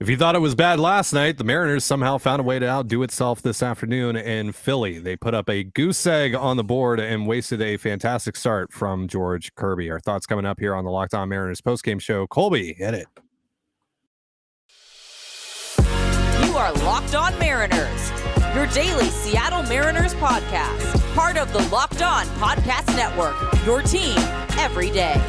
If you thought it was bad last night, the Mariners somehow found a way to outdo itself this afternoon in Philly. They put up a goose egg on the board and wasted a fantastic start from George Kirby. Our thoughts coming up here on the Locked On Mariners postgame show. Colby, hit it. You are Locked On Mariners, your daily Seattle Mariners podcast. Part of the Locked On Podcast Network, your team every day.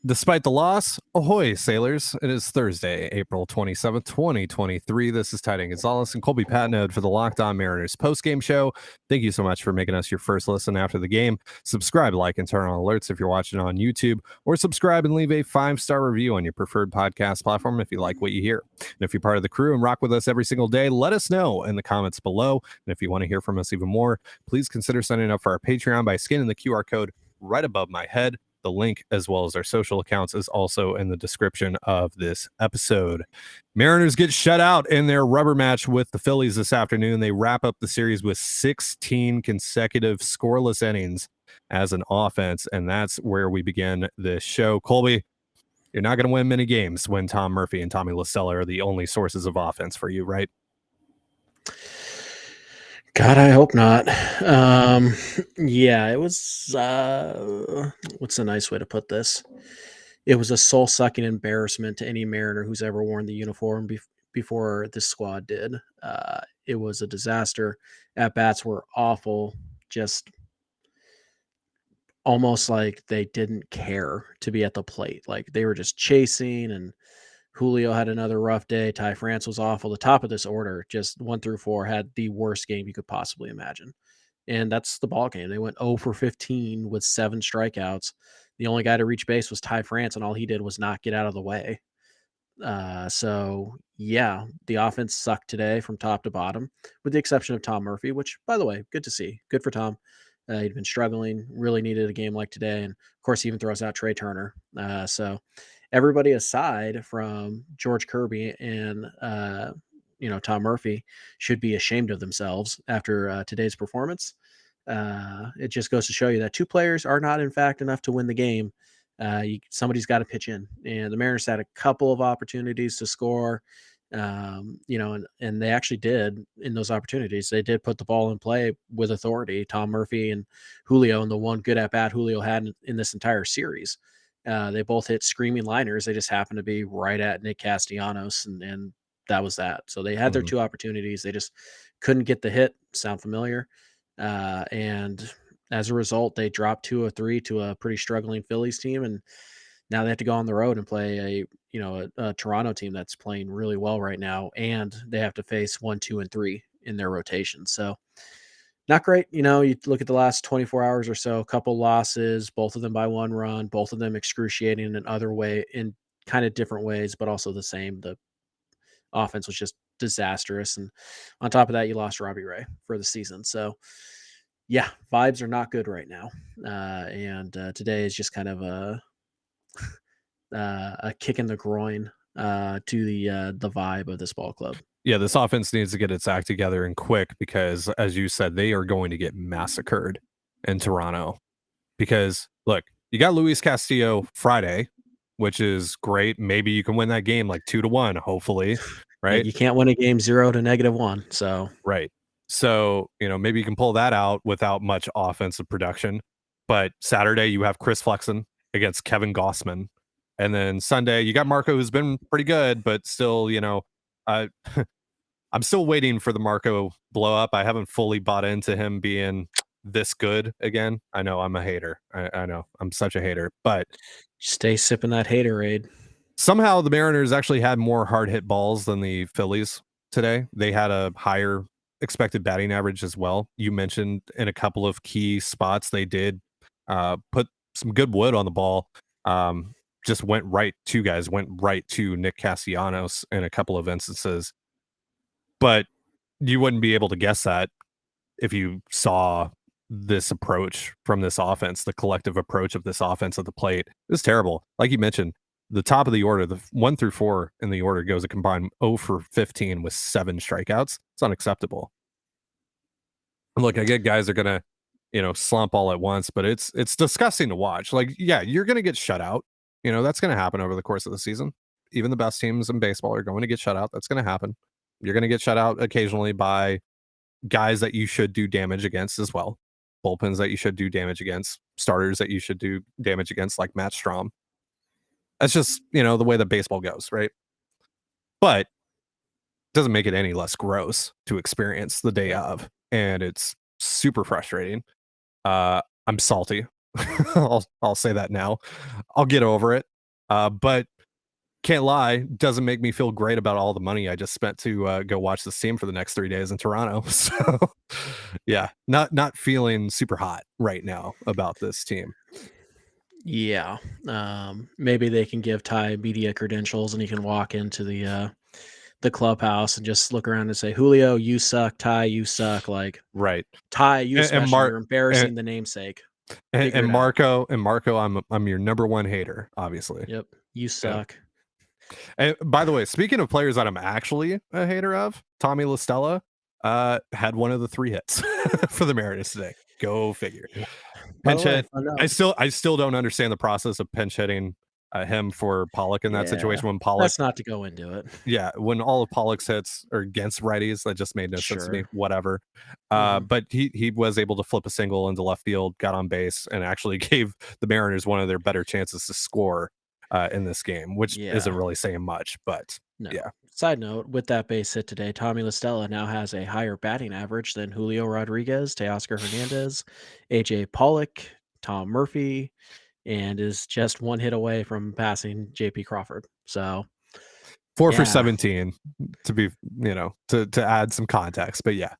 Despite the loss, ahoy, sailors. It is Thursday, April 27th, 2023. This is Trident Gonzalez and Colby Patnode for the Locked On Mariners postgame show. Thank you so much for making us your first listen after the game. Subscribe, like, and turn on alerts if you're watching on YouTube, or subscribe and leave a 5-star review on your preferred podcast platform if you like what you hear. And if you're part of the crew and rock with us every single day, let us know in the comments below. And if you want to hear from us even more, please consider signing up for our Patreon by scanning the QR code right above my head. The link, as well as our social accounts, is also in the description of this episode. Mariners get shut out in their rubber match with the Phillies this afternoon. They wrap up the series with 16 consecutive scoreless innings as an offense, and that's where we begin this show. Colby, you're not going to win many games when Tom Murphy and Tommy La Stella are the only sources of offense for you, right? God, I hope not. Yeah, it was, what's a nice way to put this? It was a soul-sucking embarrassment to any Mariner who's ever worn the uniform before this squad did. It was a disaster. At-bats were awful, just almost like they didn't care to be at the plate. Like, they were just chasing, and Julio had another rough day. Ty France was awful. The top of this order, just 1 through 4, had the worst game you could possibly imagine. And that's the ball game. They went 0 for 15 with 7 strikeouts. The only guy to reach base was Ty France, and all he did was not get out of the way. So, yeah, the offense sucked today from top to bottom, with the exception of Tom Murphy, which, by the way, good to see. Good for Tom. He'd been struggling, really needed a game like today. And, of course, he even throws out Trey Turner. So everybody aside from George Kirby and, Tom Murphy should be ashamed of themselves after today's performance. It just goes to show you that 2 players are not, in fact, enough to win the game. Somebody's got to pitch in, and the Mariners had a couple of opportunities to score, and they actually did in those opportunities. They did put the ball in play with authority. Tom Murphy and Julio, and the one good at bat Julio had in this entire series. They both hit screaming liners. They just happened to be right at Nick Castellanos, and that was that. So they had their 2 opportunities. They just couldn't get the hit. Sound familiar? And as a result, they dropped 2 of 3 to a pretty struggling Phillies team, and now they have to go on the road and play a Toronto team that's playing really well right now, and they have to face 1, 2, and 3 in their rotation. So not great. You look at the last 24 hours or so, a couple losses, both of them by 1 run, both of them excruciating in kind of different ways, but also the same. The offense was just disastrous. And on top of that, you lost Robbie Ray for the season. So yeah, vibes are not good right now. And today is just kind of a kick in the groin to the vibe of this ball club. Yeah, this offense needs to get its act together and quick because, as you said, they are going to get massacred in Toronto. Because, look, you got Luis Castillo Friday, which is great. Maybe you can win that game like 2-1, hopefully, right? Yeah, you can't win a game 0 to -1, so. Right. So, maybe you can pull that out without much offensive production. But Saturday, you have Chris Flexen against Kevin Gossman. And then Sunday, you got Marco, who's been pretty good, but still, I'm still waiting for the Marco blow up. I haven't fully bought into him being this good again. I know I'm a hater. I know I'm such a hater, but Stay sipping that haterade. somehow the Mariners actually had more hard hit balls than the Phillies today. They had a higher expected batting average as well. You mentioned in a couple of key spots, they did put some good wood on the ball. Just went right to Nick Castellanos in a couple of instances. But you wouldn't be able to guess that if you saw this approach from this offense, the collective approach of this offense at the plate. It was terrible. Like you mentioned, the top of the order, the 1 through 4 in the order goes a combined 0 for 15 with 7 strikeouts. It's unacceptable. And look, I get guys are going to, slump all at once, but it's disgusting to watch. Like, yeah, you're going to get shut out. That's going to happen over the course of the season. Even the best teams in baseball are going to get shut out. That's going to happen. You're going to get shut out occasionally by guys that you should do damage against as well. Bullpens that you should do damage against, starters that you should do damage against, like Matt Strom. That's just, the way that baseball goes, right? But it doesn't make it any less gross to experience the day of. And it's super frustrating. I'm salty. I'll say that now. I'll get over it. But can't lie, doesn't make me feel great about all the money I just spent to go watch this team for the next 3 days in Toronto. So yeah, not feeling super hot right now about this team. Yeah. Maybe they can give Ty media credentials and he can walk into the clubhouse and just look around and say, Julio, you suck. Ty, you suck. Like, Right. Ty, you especially, you're embarrassing and, the namesake. And Marco, I'm your number one hater, obviously. Yep. You suck. And by the way, speaking of players that I'm actually a hater of, Tommy La Stella had one of the 3 hits for the Mariners today. Go figure. Yeah. Pinch hit. I still don't understand the process of pinch hitting him for Pollock in that situation when Pollock. That's not to go into it. Yeah, when all of Pollock's hits are against righties, that just made no sense to me. Whatever. But he was able to flip a single into left field, got on base, and actually gave the Mariners one of their better chances to score in this game, which isn't really saying much. But yeah. Side note, with that base hit today, Tommy La Stella now has a higher batting average than Julio Rodriguez, Teoscar Hernandez, AJ Pollock, Tom Murphy, and is just 1 hit away from passing JP Crawford. So 4 for 17 to be, to add some context, but yeah.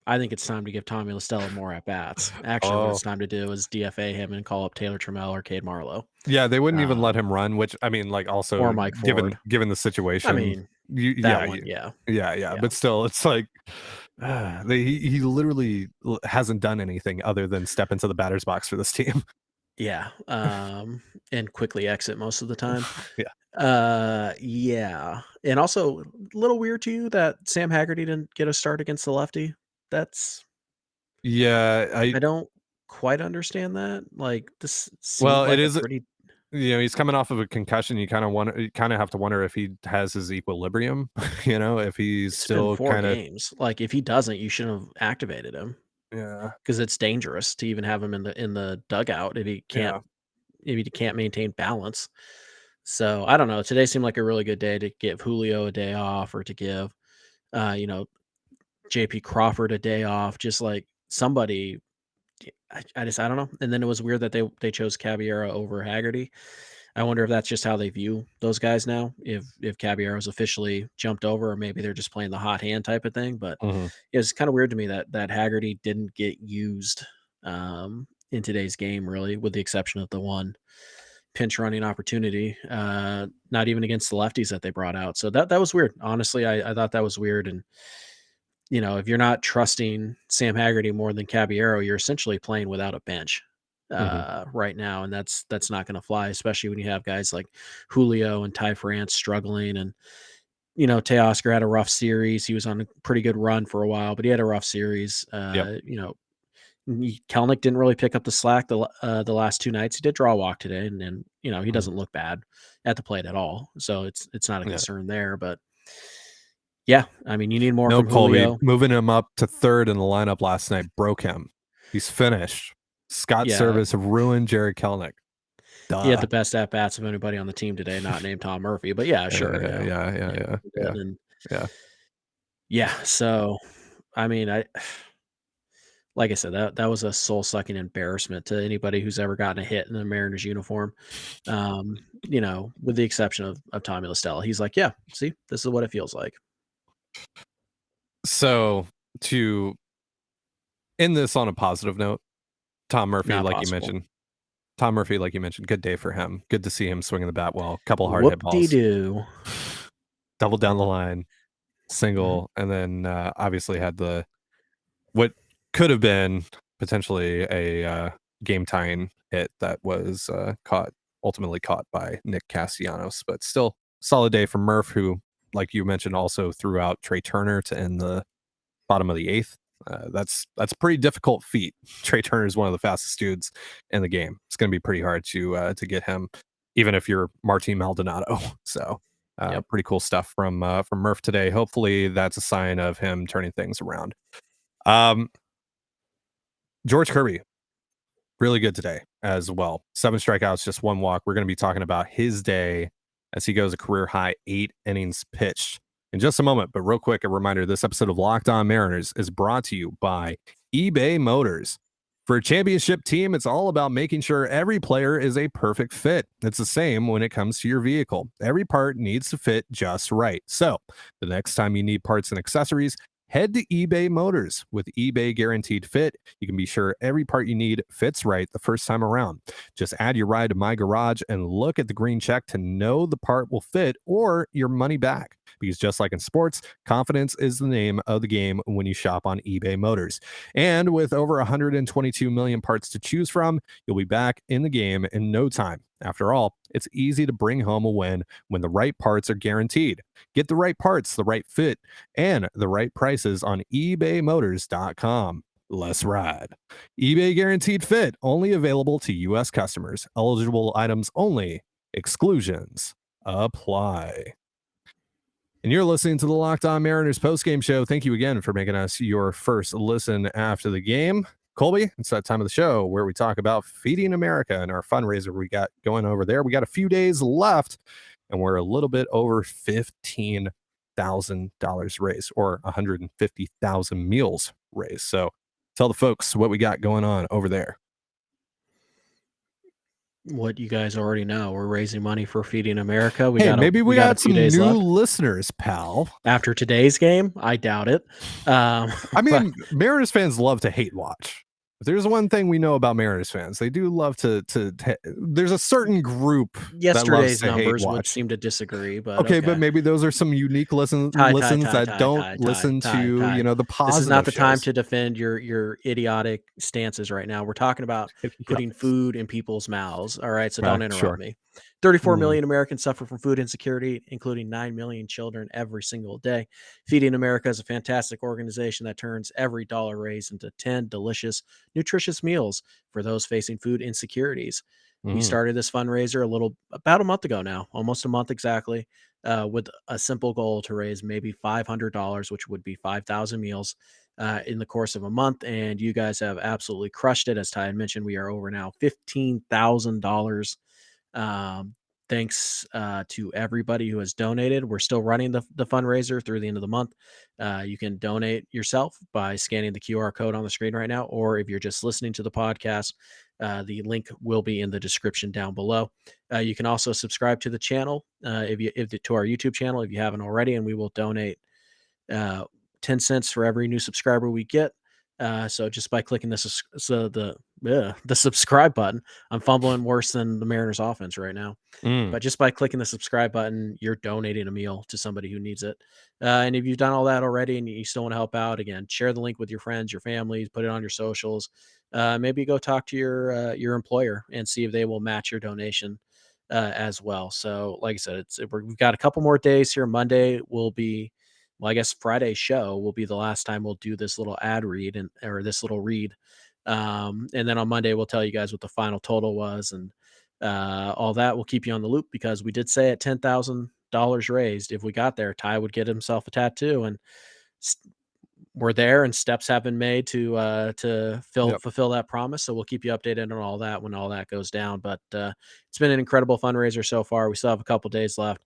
I think it's time to give Tommy La Stella more at bats. Actually, what it's time to do is DFA him and call up Taylor Trammell or Cade Marlowe. Yeah, they wouldn't even let him run, which I mean, like also or Mike Ford. given the situation. I mean, yeah. But still, it's like he literally hasn't done anything other than step into the batter's box for this team. Yeah, and quickly exit most of the time. Yeah, and also a little weird to you that Sam Haggerty didn't get a start against the lefty. That's I don't quite understand that. Like this seemed like a pretty. He's coming off of a concussion. You kind of have to wonder if he has his equilibrium. If he's still 4 games. Like if he doesn't, you shouldn't have activated him. Yeah, because it's dangerous to even have him in the dugout if he can't maintain balance. So I don't know. Today seemed like a really good day to give Julio a day off, or to give JP Crawford a day off. Just like somebody, I don't know. And then it was weird that they chose Caballero over Haggerty. I wonder if that's just how they view those guys now. If Caballero's officially jumped over, or maybe they're just playing the hot hand type of thing. But it's kind of weird to me that Haggerty didn't get used in today's game, really, with the exception of the one pinch running opportunity. Not even against the lefties that they brought out. So that was weird. Honestly, I thought that was weird. And if you're not trusting Sam Haggerty more than Caballero, you're essentially playing without a bench right now, and that's not going to fly, especially when you have guys like Julio and Ty France struggling. And Teoscar had a rough series. He was on a pretty good run for a while, but he had a rough series. Kelnick didn't really pick up the slack the last 2 nights. He did draw a walk today, and he doesn't look bad at the plate at all, so it's not a concern there. But yeah, I mean, you need more from Colby. Julio. Moving him up to 3rd in the lineup last night broke him. He's finished. Scott Service ruined Jared Kelnick. Duh. He had the best at bats of anybody on the team today, not named Tom Murphy. But yeah, sure. Yeah. So, I mean, like I said, that was a soul sucking embarrassment to anybody who's ever gotten a hit in the Mariners uniform. With the exception of Tommy La Stella. He's like, yeah, see, this is what it feels like. So to end this on a positive note, Tom Murphy, like you mentioned, good day for him. Good to see him swinging the bat well. Couple hard hit balls. Double down the line, single, and then obviously had what could have been potentially a game tying hit that was ultimately caught by Nick Castellanos. But still, solid day for Murph, who, like you mentioned, also threw out Trey Turner to end the bottom of the 8th. That's a pretty difficult feat. Trey Turner is one of the fastest dudes in the game. It's going to be pretty hard to get him, even if you're Martin Maldonado. So pretty cool stuff from Murph today. Hopefully that's a sign of him turning things around. George Kirby, really good today as well. 7 strikeouts, just 1 walk. We're going to be talking about his day as he goes a career high 8 innings pitched in just a moment. But real quick, a reminder, this episode of Locked On Mariners is brought to you by eBay Motors. For a championship team, it's all about making sure every player is a perfect fit. It's the same when it comes to your vehicle. Every part needs to fit just right. So the next time you need parts and accessories, head to eBay Motors. With eBay Guaranteed Fit, you can be sure every part you need fits right the first time around. Just add your ride to My Garage and look at the green check to know the part will fit or your money back. Because just like in sports, confidence is the name of the game when you shop on eBay Motors. And with over 122 million parts to choose from, you'll be back in the game in no time. After all, it's easy to bring home a win when the right parts are guaranteed. Get the right parts, the right fit, and the right prices on ebaymotors.com. Let's ride. eBay Guaranteed Fit, only available to U.S. customers. Eligible items only. Exclusions apply. And you're listening to the Locked On Mariners postgame show. Thank you again for making us your first listen after the game. Colby, it's that time of the show where we talk about Feeding America and our fundraiser we got going over there. We got a few days left, and we're a little bit over $15,000 raised, or 150,000 meals raised. So tell the folks what we got going on over there. What you guys already know, we're raising money for Feeding America. We got a few days new listeners, pal. After today's game, I doubt it. I mean, Mariners fans love to hate watch. If there's one thing we know about Mariners fans, they do love to there's a certain group. Yesterday's numbers would seem to disagree, but okay, but maybe those are some unique listens that don't listen to the positive. This is not the shows. time to defend your idiotic stances right now. We're talking about putting food in people's mouths. All right, so don't interrupt me. 34 million Americans suffer from food insecurity, including 9 million children every single day. Feeding America is a fantastic organization that turns every dollar raised into 10 delicious, nutritious meals for those facing food insecurities. We started this fundraiser about a month ago now, almost a month exactly, with a simple goal to raise maybe $500, which would be 5,000 meals in the course of a month. And you guys have absolutely crushed it. As Ty had mentioned, we are over now $15,000. Thanks to everybody who has donated. We're still running the fundraiser through the end of the month. You can donate yourself by scanning the QR code on the screen right now, or if you're just listening to the podcast, the link will be in the description down below. You can also subscribe to the channel to our YouTube channel if you haven't already, and we will donate 10 cents for every new subscriber we get. So just by clicking the subscribe button, I'm fumbling worse than the Mariners offense right now. But just by clicking the subscribe button, you're donating a meal to somebody who needs it. And if you've done all that already and you still want to help out, again, share the link with your friends, your families, put it on your socials. Maybe go talk to your employer and see if they will match your donation as well. So like I said, we've got a couple more days here. Monday will be, well, I guess Friday's show will be the last time we'll do this little ad read or this little read. And then on Monday, we'll tell you guys what the final total was, and all that will keep you on the loop, because we did say at $10,000 raised, if we got there, Ty would get himself a tattoo, and we're there, and steps have been made to fulfill that promise. So we'll keep you updated on all that when all that goes down. But it's been an incredible fundraiser so far. We still have a couple days left.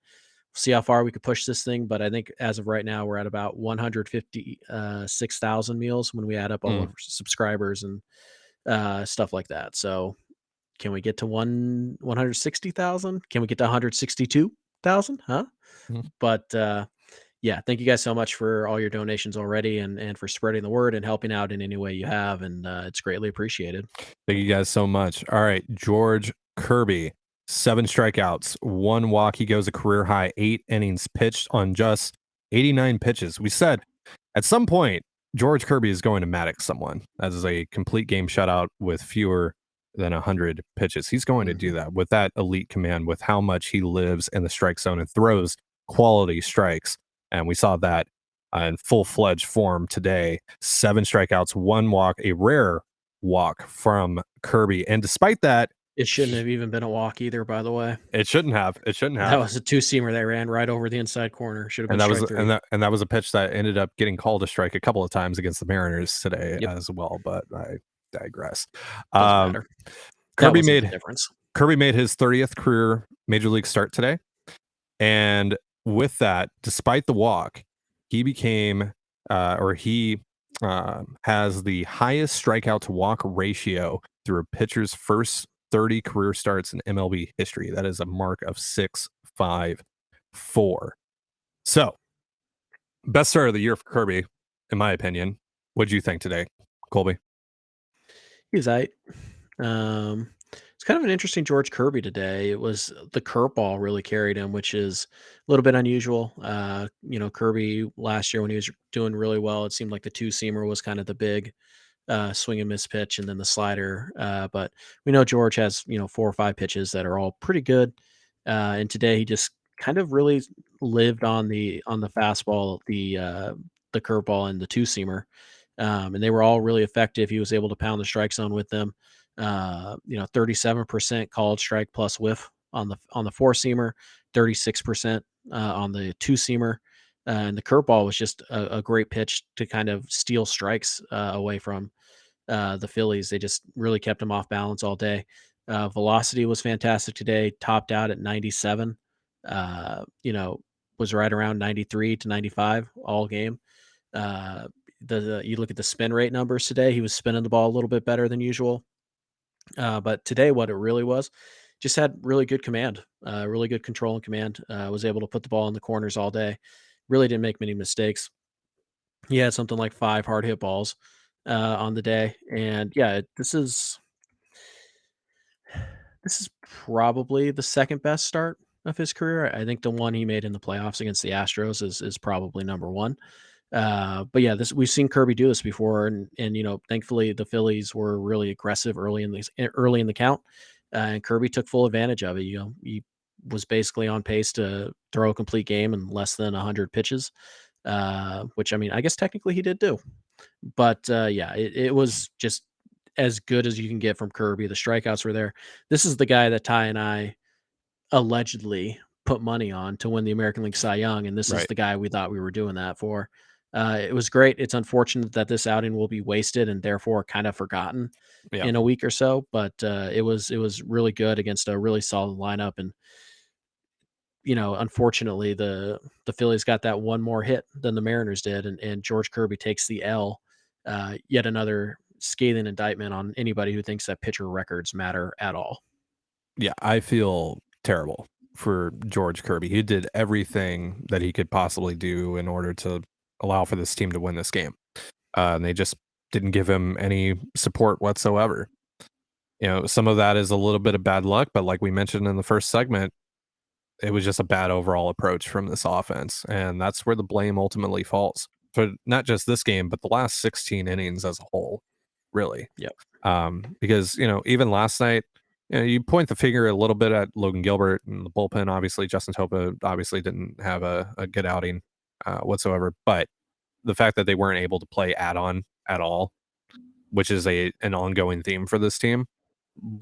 See how far we could push this thing, but I think as of right now we're at about 156,000 meals when we add up all of our subscribers and stuff like that. So can we get to 160,000? Can we get to 162,000? But yeah, thank you guys so much for all your donations already, and for spreading the word and helping out in any way you have, and it's greatly appreciated. Thank you guys so much. All right, George Kirby, 7 strikeouts, 1 walk. He goes a career high 8 innings pitched on just 89 pitches. We said at some point George Kirby is going to Maddox someone. That is a complete game shutout with fewer than 100 pitches. He's going to do that with that elite command, with how much he lives in the strike zone and throws quality strikes. And we saw that in full-fledged form today. 7 strikeouts, 1 walk, a rare walk from Kirby. And despite that, It shouldn't have even been a walk either, by the way. it shouldn't have. That was a two-seamer that ran right over the inside corner. Should have been strike 3. And that was a pitch that ended up getting called a strike a couple of times against the Mariners today as well. But I digress. Doesn't matter. Kirby the difference. Kirby made his 30th career major league start today, and with that, despite the walk, he became has the highest strikeout to walk ratio through a pitcher's first 30 career starts in MLB history. That is a mark of 6.54. So, best start of the year for Kirby, in my opinion. What do you think today, Colby? He's right. It's kind of an interesting George Kirby today. It was the curveball really carried him, which is a little bit unusual. Kirby last year when he was doing really well, it seemed like the two-seamer was kind of the big swing and miss pitch, and then the slider. But we know George has 4 or 5 pitches that are all pretty good. And today he just kind of really lived on the fastball, the curveball, and the two-seamer. And they were all really effective. He was able to pound the strike zone with them. 37% called strike plus whiff on the 4-seamer, 36% on the 2-seamer. And the curveball was just a great pitch to kind of steal strikes away from the Phillies. They just really kept him off balance all day. Velocity was fantastic today, topped out at 97. Was right around 93 to 95 all game. You look at the spin rate numbers today, he was spinning the ball a little bit better than usual. But today, what it really was, just had really good command, really good control and command. Was able to put the ball in the corners all day. Really didn't make many mistakes. He had something like 5 hard hit balls on the day, and this is probably the second best start of his career. I think the one he made in the playoffs against the Astros is probably number 1. But we've seen Kirby do this before, and thankfully the Phillies were really aggressive early in the count, and Kirby took full advantage of it. He was basically on pace to throw a complete game in less than 100 pitches, which I guess technically he did do. But it was just as good as you can get from Kirby. The strikeouts were there. This is the guy that Ty and I allegedly put money on to win the American League Cy Young, and this is the guy we thought we were doing that for. It was great. It's unfortunate that this outing will be wasted and therefore kind of forgotten in a week or so, but it was really good against a really solid lineup. And unfortunately the Phillies got that one more hit than the Mariners did, and George Kirby takes the L. Yet another scathing indictment on anybody who thinks that pitcher records matter at all. Yeah, I feel terrible for George Kirby. He did everything that he could possibly do in order to allow for this team to win this game. And they just didn't give him any support whatsoever. Some of that is a little bit of bad luck, but like we mentioned in the first segment, it was just a bad overall approach from this offense. And that's where the blame ultimately falls for not just this game, but the last 16 innings as a whole, really. Yep. Because, even last night, you point the finger a little bit at Logan Gilbert and the bullpen. Obviously, Justin Topa obviously didn't have a good outing whatsoever. But the fact that they weren't able to play add-on at all, which is an ongoing theme for this team,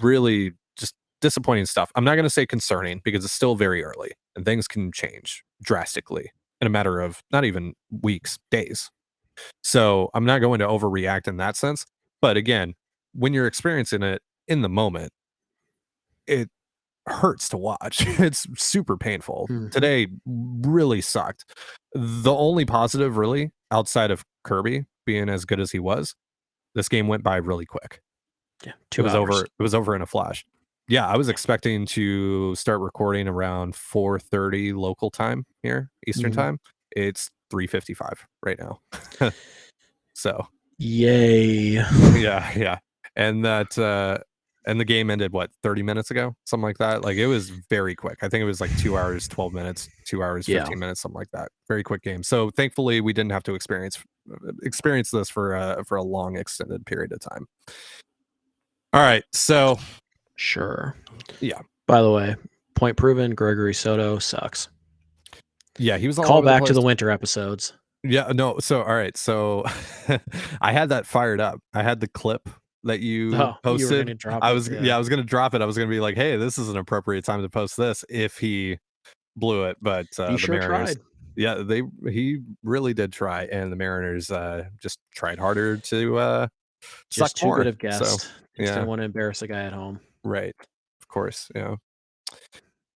really just disappointing stuff. I'm not going to say concerning because it's still very early and things can change drastically in a matter of not even weeks, days. So I'm not going to overreact in that sense. But again, when you're experiencing it in the moment, it hurts to watch. It's super painful. Mm-hmm. Today really sucked. The only positive really outside of Kirby being as good as he was, this game went by really quick. Yeah, 2 hours. It was over in a flash. Yeah, I was expecting to start recording around 4:30 local time here, Eastern time. It's 3:55 right now. So yay. Yeah. And that and the game ended 30 minutes ago, something like that. Like it was very quick. I think it was like 2 hours 12 minutes, 2 hours 15 minutes, something like that. Very quick game. So thankfully we didn't have to experience this for a long extended period of time. All right, so sure. Yeah. By the way, point proven, Gregory Soto sucks. Yeah, he was call back to the winter episodes. Yeah, no. So, all right. So, I had that fired up. I had the clip that you Oh, you were posted. gonna drop I it? was, Yeah. yeah, I was gonna drop it. I was gonna be like, "Hey, this is an appropriate time to post this." If he blew it, but He the sure Mariners, tried. yeah, he really did try, and the Mariners just tried harder to suck Just too good more. of So, guest. Just didn't yeah, want to embarrass a guy at home. right, of course, yeah.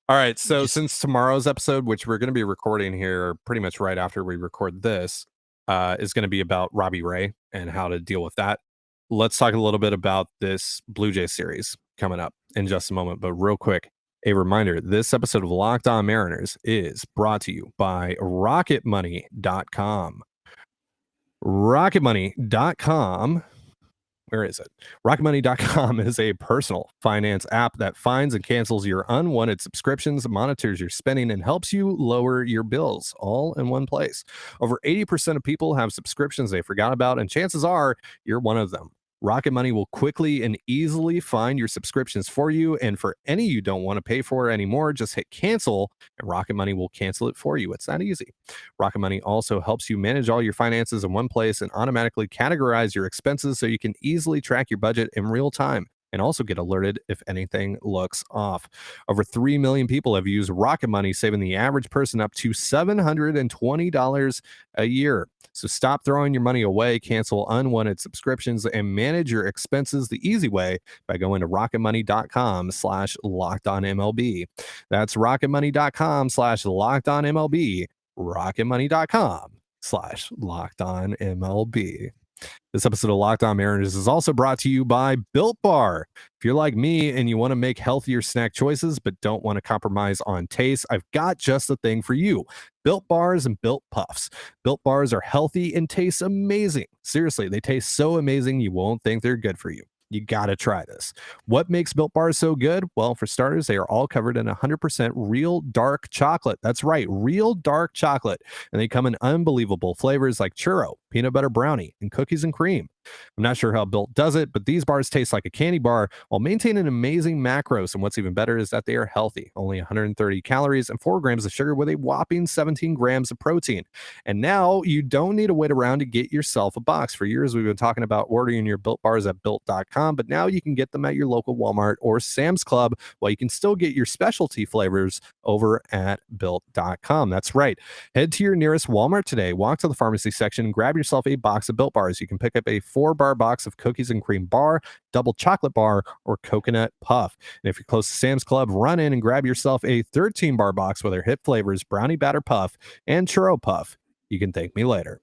All right. So Just since tomorrow's episode, which we're going to be recording here pretty much right after we record this, is going to be about Robbie Ray and how to deal with that. Let's talk a little bit about this Blue Jay series coming up in just a moment. But real quick, a reminder this episode of Locked On Mariners is brought to you by rocketmoney.com. Rocketmoney.com, where is it? Rocketmoney.com is a personal finance app that finds and cancels your unwanted subscriptions, monitors your spending, and helps you lower your bills all in one place. Over 80% of people have subscriptions they forgot about, and chances are you're one of them. Rocket Money will quickly and easily find your subscriptions for you. And for any you don't want to pay for anymore, just hit cancel and Rocket Money will cancel it for you. It's that easy. Rocket Money also helps you manage all your finances in one place and automatically categorize your expenses so you can easily track your budget in real time and also get alerted if anything looks off. Over 3 million people have used Rocket Money, saving the average person up to $720 a year. So stop throwing your money away, cancel unwanted subscriptions, and manage your expenses the easy way by going to rocketmoney.com/lockedonmlb. That's rocketmoney.com/lockedonmlb. rocketmoney.com/lockedonmlb. This episode of Locked On Mariners is also brought to you by Built Bar. If you're like me and you want to make healthier snack choices but don't want to compromise on taste, I've got just the thing for you. Built Bars and Built Puffs. Built Bars are healthy and taste amazing. Seriously, they taste so amazing you won't think they're good for you. You gotta try this. What makes Built Bars so good? Well, for starters, they are all covered in 100% real dark chocolate. That's right, real dark chocolate. And they come in unbelievable flavors like churro, peanut butter brownie, and cookies and cream. I'm not sure how Built does it, but these bars taste like a candy bar while maintaining amazing macros. And what's even better is that they are healthy, only 130 calories and 4 grams of sugar with a whopping 17 grams of protein. And now you don't need to wait around to get yourself a box. For years, we've been talking about ordering your Built bars at built.com, but now you can get them at your local Walmart or Sam's Club while you can still get your specialty flavors over at built.com. That's right. Head to your nearest Walmart today, walk to the pharmacy section, and grab yourself a box of Built bars. You can pick up a 4-bar box of cookies and cream bar, double chocolate bar, or coconut puff. And if you're close to Sam's Club, run in and grab yourself a 13-bar box with their hit flavors, brownie batter puff and churro puff. You can thank me later.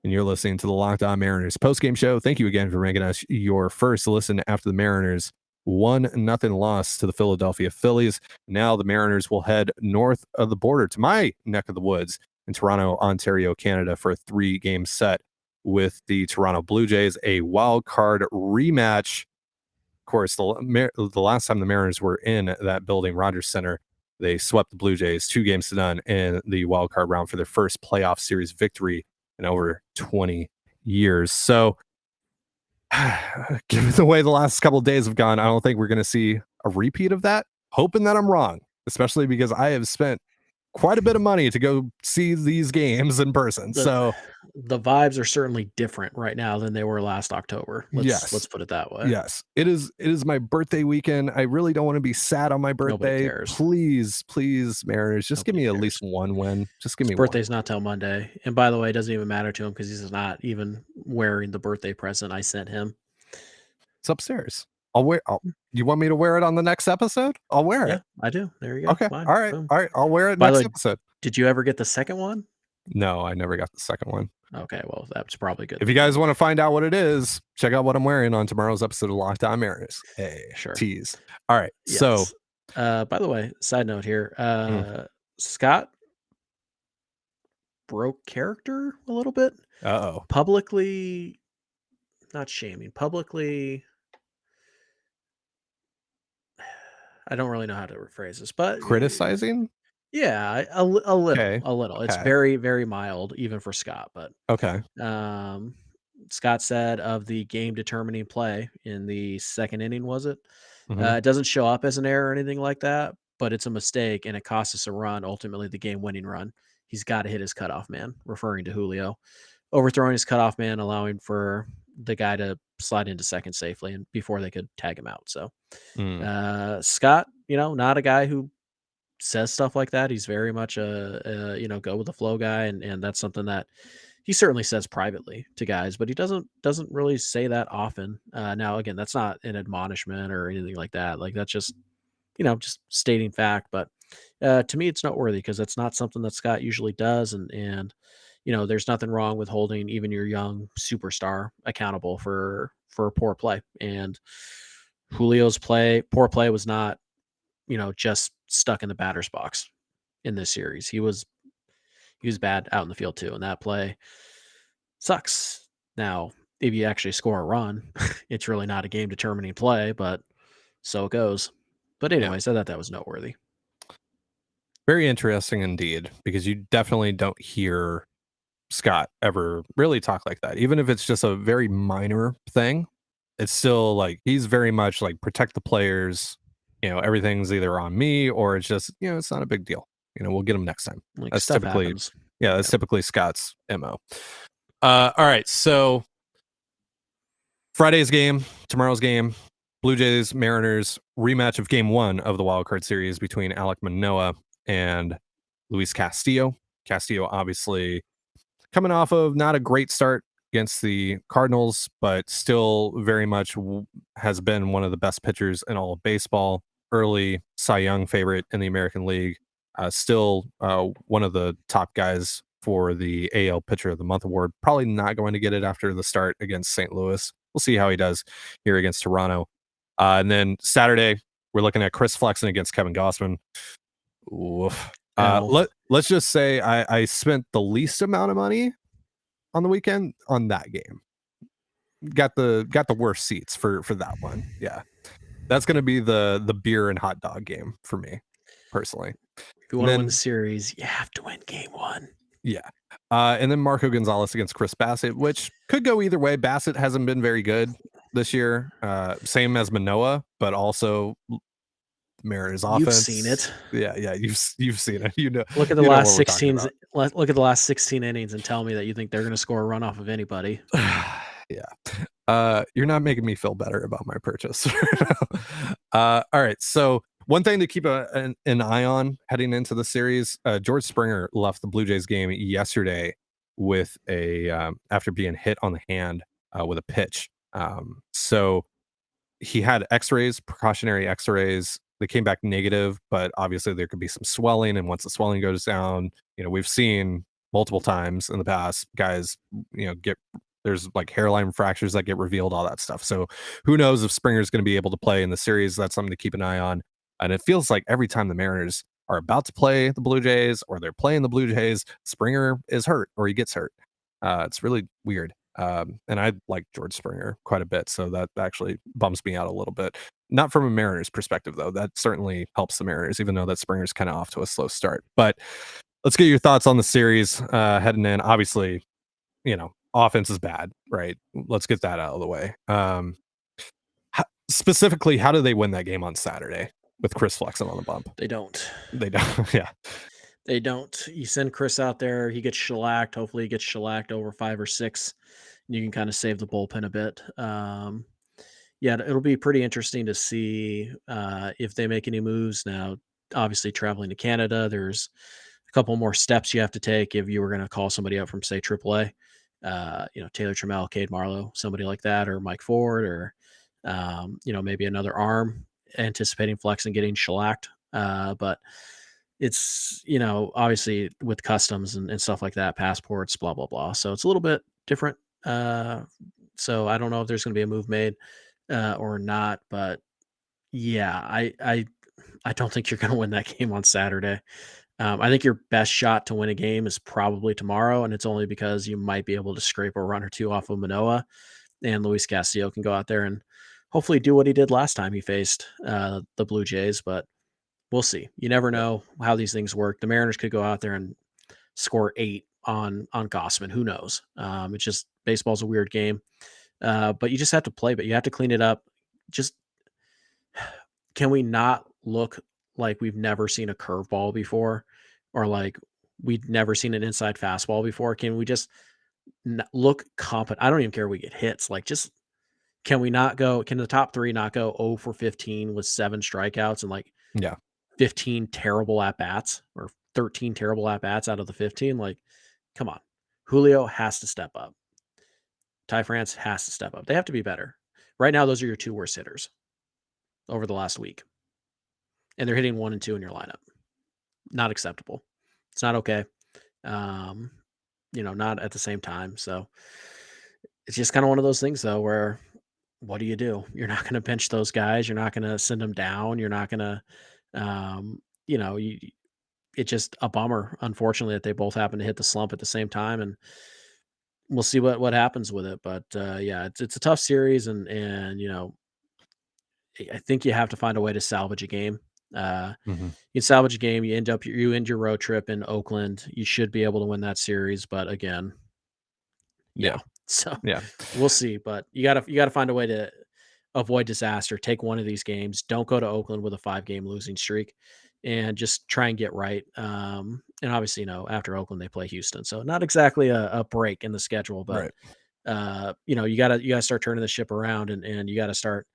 And you're listening to the Locked On Mariners postgame show. Thank you again for making us your first listen after the Mariners 1-0 loss to the Philadelphia Phillies. Now the Mariners will head north of the border to my neck of the woods in Toronto, Ontario, Canada for a 3-game set with the Toronto Blue Jays, a wild card rematch. Of course, the last time the Mariners were in that building, Rogers Center, they swept the Blue Jays 2-0 in the wild card round for their first playoff series victory in over 20 years. So, given the way the last couple of days have gone, I don't think we're going to see a repeat of that. Hoping that I'm wrong, especially because I have spent quite a bit of money to go see these games in person. the So, the vibes are certainly different right now than they were last October. Let's yes. put it that way. Yes, it is my birthday weekend. I really don't want to be sad on my Nobody birthday. cares. Please, Mariners, just give Nobody me at cares. least one win. Just give His me one. birthday's not till Monday. And by the way, it doesn't even matter to him because he's not even wearing the birthday present I sent him. It's upstairs. You want me to wear it on the next episode? I'll wear Yeah, it. I do. There you go. Okay. Fine. All right. Boom. All right. I'll wear it By the next way, episode. did you ever get the second one? No, I never got the second one. Okay, well, that's probably good. If you guys want to find out what it is, check out what I'm wearing on tomorrow's episode of Locked On Mariners. Hey, Sure. tease. All right. So, Yes. By the way, side note here, Mm. Scott broke character a little bit. uh-oh. Publicly, not shaming, publicly, I don't really know how to rephrase this, but Criticizing? yeah, a little, Okay. a little. It's Okay. very, very mild, even for Scott. But Okay. um, Scott said of the game determining play in the second inning, was it? Mhm. It doesn't show up as an error or anything like that, but it's a mistake and it cost us a run, ultimately the game winning run. he's got to hit his cutoff man, referring to Julio, overthrowing his cutoff man, allowing for the guy to slide into second safely and before they could tag him out. So Scott, not a guy who says stuff like that. He's very much a go with the flow guy, and that's something that he certainly says privately to guys, but he doesn't really say that often. Now, again, that's not an admonishment or anything like that. Like that's just stating fact. But to me, it's noteworthy because it's not something that Scott usually does, and there's nothing wrong with holding even your young superstar accountable for poor play. And Julio's poor play was not just stuck in the batter's box in this series. He was bad out in the field too, and that play sucks. Now, if you actually score a run, it's really not a game determining play, but so it goes. But anyways, I thought that was noteworthy. Very interesting indeed, because you definitely don't hear Scott ever really talk like that. Even if it's just a very minor thing, it's still like he's very much like protect the players. Everything's either on me or it's just, it's not a big deal. We'll get them next time. Like That's stuff typically, happens. that's typically Scott's MO. All right. So Friday's game, tomorrow's game, Blue Jays, Mariners, rematch of game 1 of the wild card series between Alek Manoah and Luis Castillo. Castillo obviously coming off of not a great start against the Cardinals, but still very much has been one of the best pitchers in all of baseball. Early Cy Young favorite in the American League. Still one of the top guys for the AL Pitcher of the Month award. Probably not going to get it after the start against St. Louis. We'll see how he does here against Toronto. And then Saturday, we're looking at Chris Flexen against Kevin Gausman. Oof. Let's just say I spent the least amount of money on the weekend on that game. Got the worst seats for that one. Yeah. That's going to be the beer and hot dog game for me personally. If you want to win the series, you have to win game 1. Yeah. And then Marco Gonzalez against Chris Bassett, which could go either way. Bassett hasn't been very good this year. Same as Manoah, but also Mariners offense. You've seen it. Yeah, you've seen it. Look at the last 16. Look at the last 16 innings and tell me that you think they're going to score a run off of anybody. Yeah. You're not making me feel better about my purchase. All right. So one thing to keep an eye on heading into the series, George Springer left the Blue Jays game yesterday with after being hit on the hand with a pitch. So he had precautionary x-rays. They came back negative, but obviously there could be some swelling. And once the swelling goes down, we've seen multiple times in the past guys, there's like hairline fractures that get revealed, all that stuff. So who knows if Springer's going to be able to play in the series. That's something to keep an eye on. And it feels like every time the Mariners are about to play the Blue Jays or they're playing the Blue Jays, Springer is hurt or he gets hurt. It's really weird. And I like George Springer quite a bit. So that actually bums me out a little bit. Not from a Mariners perspective, though. That certainly helps the Mariners, even though that Springer's kind of off to a slow start. But let's get your thoughts on the series heading in. Obviously, offense is bad, right? Let's get that out of the way. Specifically, how do they win that game on Saturday with Chris Flexen on the bump? They don't. Yeah. They don't. You send Chris out there, he gets shellacked. Hopefully he gets shellacked over 5 or 6. And you can kind of save the bullpen a bit. Yeah, it'll be pretty interesting to see if they make any moves. Now, obviously traveling to Canada, there's a couple more steps you have to take if you were going to call somebody up from, say, AAA. Taylor Trammell, Cade Marlowe, somebody like that, or Mike Ford, or maybe another arm, anticipating Flex and getting shellacked. But it's, obviously with customs and stuff like that, passports, blah, blah, blah. So it's a little bit different. So I don't know if there's going to be a move made or not, but yeah, I don't think you're going to win that game on Saturday. I think your best shot to win a game is probably tomorrow, and it's only because you might be able to scrape a run or two off of Manoah, and Luis Castillo can go out there and hopefully do what he did last time he faced the Blue Jays, but we'll see. You never know how these things work. The Mariners could go out there and score 8 on Gausman. Who knows? It's just baseball's a weird game, but you just have to play, but you have to clean it up. Just can we not look like we've never seen a curveball before, or like we'd never seen an inside fastball before. Can we just look competent? I don't even care if we get hits. Like, just can the top three not go 0 for 15 with 7 strikeouts and like Yeah. 15 terrible at bats or 13 terrible at bats out of the 15? Like, come on. Julio has to step up. Ty France has to step up. They have to be better. Right now, those are your 2 worst hitters over the last week. And they're hitting 1 and 2 in your lineup. Not acceptable. It's not okay. Not at the same time. So it's just kind of one of those things, though, where what do? You're not going to bench those guys. You're not going to send them down. You're not going to, it's just a bummer, unfortunately, that they both happen to hit the slump at the same time. And we'll see what happens with it. But yeah, it's a tough series. And I think you have to find a way to salvage a game. You salvage a game, you end your road trip in Oakland. You should be able to win that series, but again, Yeah. So Yeah. we'll see. But you gotta find a way to avoid disaster. Take one of these games. Don't go to Oakland with a 5-game losing streak, and just try and get right. And obviously, after Oakland they play Houston, so not exactly a break in the schedule, but Right. you gotta start turning the ship around, and you gotta start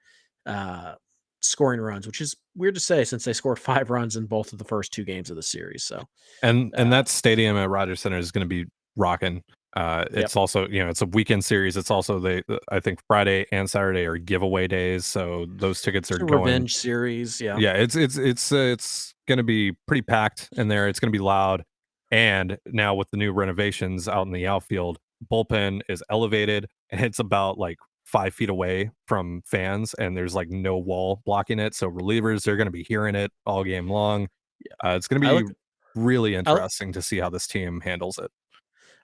scoring runs, which is weird to say since they scored 5 runs in both of the first 2 games of the series. So, And that stadium at Rogers Center is going to be rocking. It's also, it's a weekend series. It's also I think Friday and Saturday are giveaway days, so those tickets are it's a going. revenge series. Yeah. Yeah, it's going to be pretty packed in there. It's going to be loud, and now with the new renovations out in the outfield, bullpen is elevated, and it's about like 5 feet away from fans, and there's like no wall blocking it. So relievers, they're going to be hearing it all game long. It's going to be really interesting to see how this team handles it.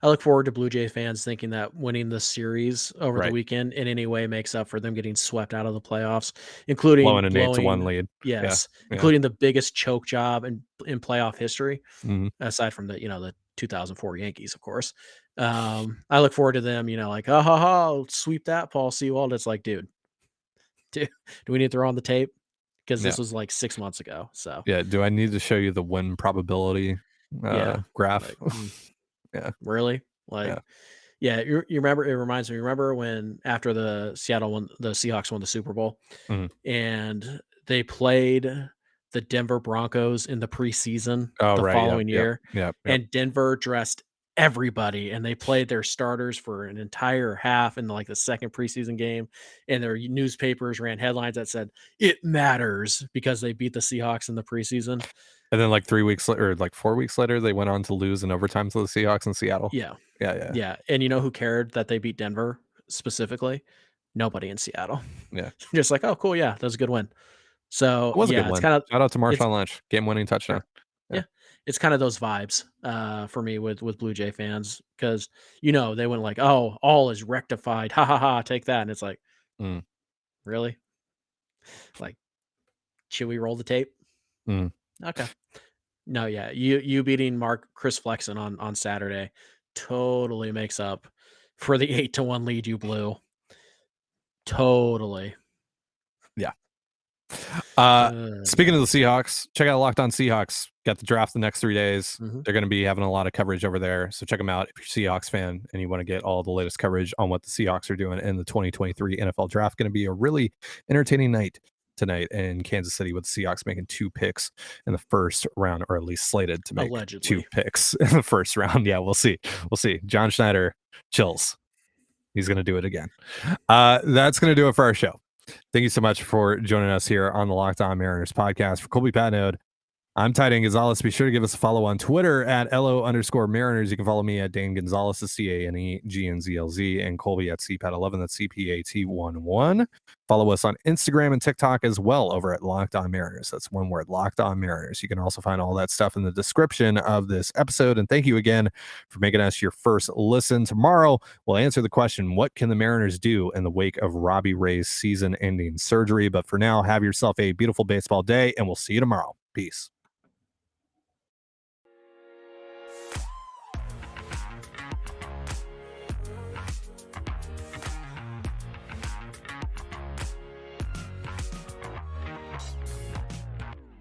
I look forward to Blue Jay fans thinking that winning the series over the Right. weekend in any way makes up for them getting swept out of the playoffs, including Blowing an 8-1 lead. Yes, Yeah. including the biggest choke job in playoff history, Mhm. aside from the 2004 Yankees, of course. I look forward to them, like, "Oh, ha, ha, sweep that, Paul Sewald." It's like, dude, do we need to throw on the tape? Because Yeah. this was like 6 months ago. So Yeah. Do I need to show you the win probability graph? like, Yeah. really? Like, yeah, you remember, it reminds me, remember when after the Seahawks won the Super Bowl, Mhm. and they played the Denver Broncos in the preseason Oh, the right. following year, Yep. and Denver dressed everybody, and they played their starters for an entire half in like the second preseason game, and their newspapers ran headlines that said it matters because they beat the Seahawks in the preseason. And then like 3 weeks later, or like 4 weeks later, they went on to lose in overtime to the Seahawks in Seattle. Yeah. Yeah. Yeah, and you know who cared that they beat Denver specifically? Nobody in Seattle. Yeah. Just like, "Oh, cool, yeah, that was a good win." So, It was a good yeah, it's win. kinda Shout out to it's Marshawn Lynch, game-winning touchdown. sure. Yeah. Yeah, it's kinda those vibes, for me with Blue Jay fans, 'cause, they went like, "Oh, all is rectified. Ha, ha, ha, take that," and it's like, Mm. "Really? Like, should we roll the tape?" Mm. Okay. No, yeah, you beating Chris Flexen on Saturday totally makes up for the 8-1 lead you blew. Totally. Yeah. Yeah. Speaking of the Seahawks, check out Locked On Seahawks. Got the draft the next 3 days. Mhm. They're going to be having a lot of coverage over there. So check them out if you're a Seahawks fan and you want to get all the latest coverage on what the Seahawks are doing in the 2023 NFL draft. Going to be a really entertaining night tonight in Kansas City with the Seahawks making 2 picks in the first round, or at least slated to make 2 Allegedly. picks in the first round. Yeah, we'll see. We'll see. John Schneider chills. He's going to do it again. That's going to do it for our show. Thank you so much for joining us here on the Locked On Mariners podcast. For Colby Patnode, I'm Trident Gonzalez. Be sure to give us a follow on Twitter at LO_Mariners. You can follow me at Dane Gonzalez, CANEGNZLZ, and Colby at CPAT11, that's CPAT11. Follow us on Instagram and TikTok as well over at Locked On Mariners. That's one word, Locked On Mariners. You can also find all that stuff in the description of this episode. And thank you again for making us your first listen. Tomorrow, we'll answer the question, what can the Mariners do in the wake of Robbie Ray's season-ending surgery? But for now, have yourself a beautiful baseball day, and we'll see you tomorrow. Peace.